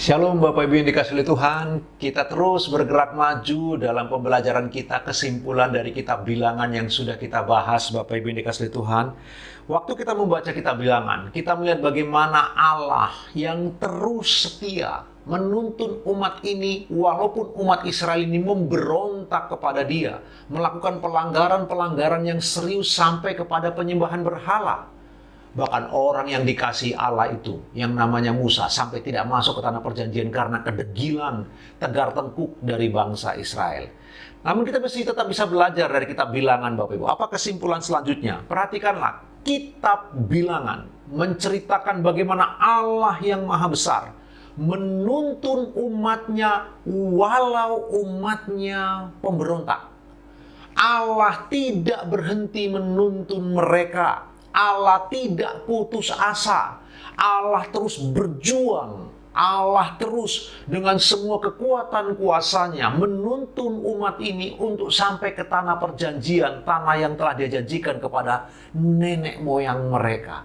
Shalom Bapak Ibu yang dikasihi oleh Tuhan, kita terus bergerak maju dalam pembelajaran kita, kesimpulan dari kitab Bilangan yang sudah kita bahas Bapak Ibu yang dikasihi oleh Tuhan. Waktu kita membaca kitab Bilangan, kita melihat bagaimana Allah yang terus setia menuntun umat ini walaupun umat Israel ini memberontak kepada Dia, melakukan pelanggaran-pelanggaran yang serius sampai kepada penyembahan berhala. Bahkan orang yang dikasihi Allah itu, yang namanya Musa, sampai tidak masuk ke tanah perjanjian karena kedegilan, tegar tengkuk dari bangsa Israel. Namun kita mesti tetap bisa belajar dari kitab Bilangan Bapak Ibu. Apa kesimpulan selanjutnya? Perhatikanlah, kitab Bilangan menceritakan bagaimana Allah yang maha besar menuntun umatnya walau umatnya pemberontak. Allah tidak berhenti menuntun mereka. Allah tidak putus asa. Allah terus berjuang. Allah terus dengan semua kekuatan kuasanya menuntun umat ini untuk sampai ke tanah perjanjian, tanah yang telah Dia janjikan kepada nenek moyang mereka.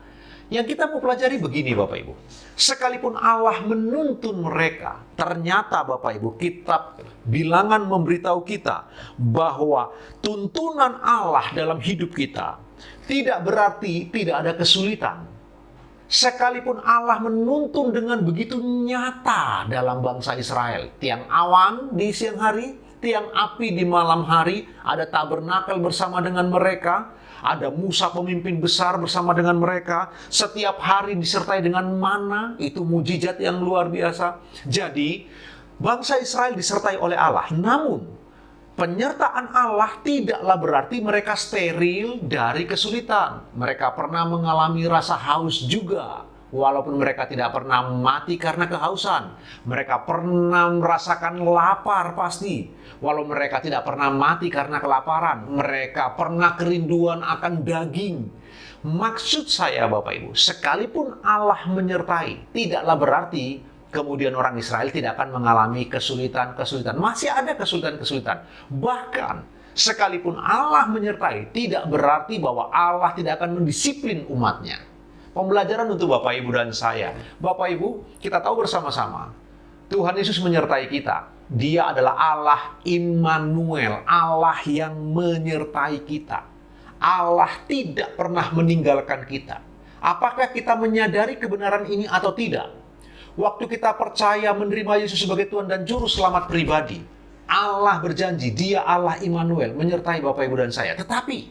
Yang kita mau pelajari begini Bapak Ibu. Sekalipun Allah menuntun mereka, ternyata Bapak Ibu, kitab Bilangan memberitahu kita bahwa tuntunan Allah dalam hidup kita tidak berarti tidak ada kesulitan. Sekalipun Allah menuntun dengan begitu nyata dalam bangsa Israel. Tiang awan di siang hari, tiang api di malam hari, ada tabernakel bersama dengan mereka, ada Musa pemimpin besar bersama dengan mereka, setiap hari disertai dengan mana, itu mujizat yang luar biasa. Jadi, bangsa Israel disertai oleh Allah. Namun, penyertaan Allah tidaklah berarti mereka steril dari kesulitan. Mereka pernah mengalami rasa haus juga, walaupun mereka tidak pernah mati karena kehausan. Mereka pernah merasakan lapar pasti, walau mereka tidak pernah mati karena kelaparan. Mereka pernah kerinduan akan daging. Maksud saya Bapak Ibu, sekalipun Allah menyertai, tidaklah berarti kemudian orang Israel tidak akan mengalami kesulitan-kesulitan. Masih ada kesulitan-kesulitan. Bahkan, sekalipun Allah menyertai, tidak berarti bahwa Allah tidak akan mendisiplin umatnya. Pembelajaran untuk Bapak Ibu dan saya. Bapak Ibu, kita tahu bersama-sama, Tuhan Yesus menyertai kita. Dia adalah Allah Immanuel, Allah yang menyertai kita. Allah tidak pernah meninggalkan kita. Apakah kita menyadari kebenaran ini atau tidak? Waktu kita percaya menerima Yesus sebagai Tuhan dan Juru Selamat pribadi, Allah berjanji, Dia Allah Immanuel, menyertai Bapak Ibu dan saya. Tetapi,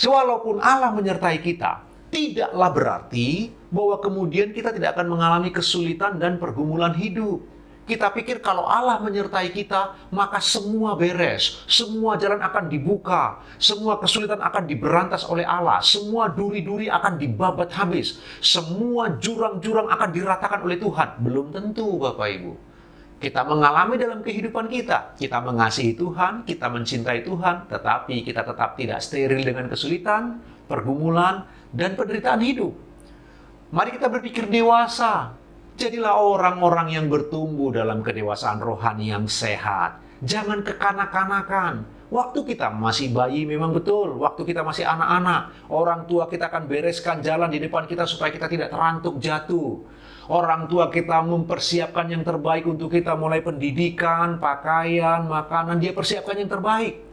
walaupun Allah menyertai kita, tidaklah berarti bahwa kemudian kita tidak akan mengalami kesulitan dan pergumulan hidup. Kita pikir kalau Allah menyertai kita, maka semua beres, semua jalan akan dibuka, semua kesulitan akan diberantas oleh Allah, semua duri-duri akan dibabat habis, semua jurang-jurang akan diratakan oleh Tuhan. Belum tentu Bapak Ibu. Kita mengalami dalam kehidupan kita mengasihi Tuhan, kita mencintai Tuhan, tetapi kita tetap tidak steril dengan kesulitan, pergumulan, dan penderitaan hidup. Mari kita berpikir dewasa. Jadilah orang-orang yang bertumbuh dalam kedewasaan rohani yang sehat. Jangan kekanak-kanakan. Waktu kita masih bayi memang betul. Waktu kita masih anak-anak, orang tua kita akan bereskan jalan di depan kita supaya kita tidak terantuk jatuh. Orang tua kita mempersiapkan yang terbaik untuk kita, mulai pendidikan, pakaian, makanan. Dia persiapkan yang terbaik.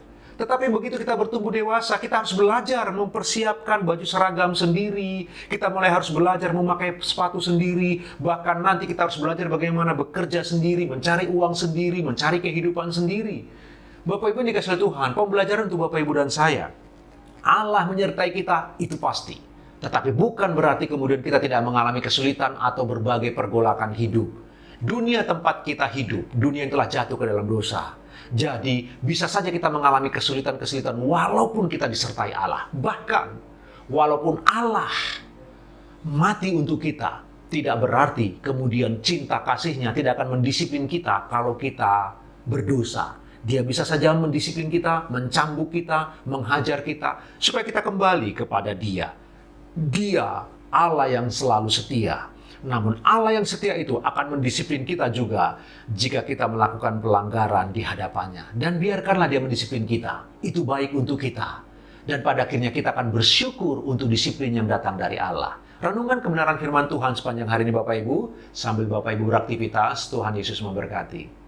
Tetapi begitu kita bertumbuh dewasa, kita harus belajar mempersiapkan baju seragam sendiri. Kita mulai harus belajar memakai sepatu sendiri. Bahkan nanti kita harus belajar bagaimana bekerja sendiri, mencari uang sendiri, mencari kehidupan sendiri. Bapak Ibu dikasihi Tuhan, pembelajaran untuk Bapak Ibu dan saya. Allah menyertai kita, itu pasti. Tetapi bukan berarti kemudian kita tidak mengalami kesulitan atau berbagai pergolakan hidup. Dunia tempat kita hidup, dunia yang telah jatuh ke dalam dosa. Jadi, bisa saja kita mengalami kesulitan-kesulitan walaupun kita disertai Allah. Bahkan, walaupun Allah mati untuk kita, tidak berarti kemudian cinta kasih-Nya tidak akan mendisiplin kita kalau kita berdosa. Dia bisa saja mendisiplin kita, mencambuk kita, menghajar kita, supaya kita kembali kepada Dia. Dia Allah yang selalu setia. Namun Allah yang setia itu akan mendisiplin kita juga jika kita melakukan pelanggaran di hadapannya. Dan biarkanlah Dia mendisiplin kita. Itu baik untuk kita. Dan pada akhirnya kita akan bersyukur untuk disiplin yang datang dari Allah. renungan kebenaran firman Tuhan sepanjang hari ini Bapak Ibu. Sambil Bapak Ibu beraktivitas, Tuhan Yesus memberkati.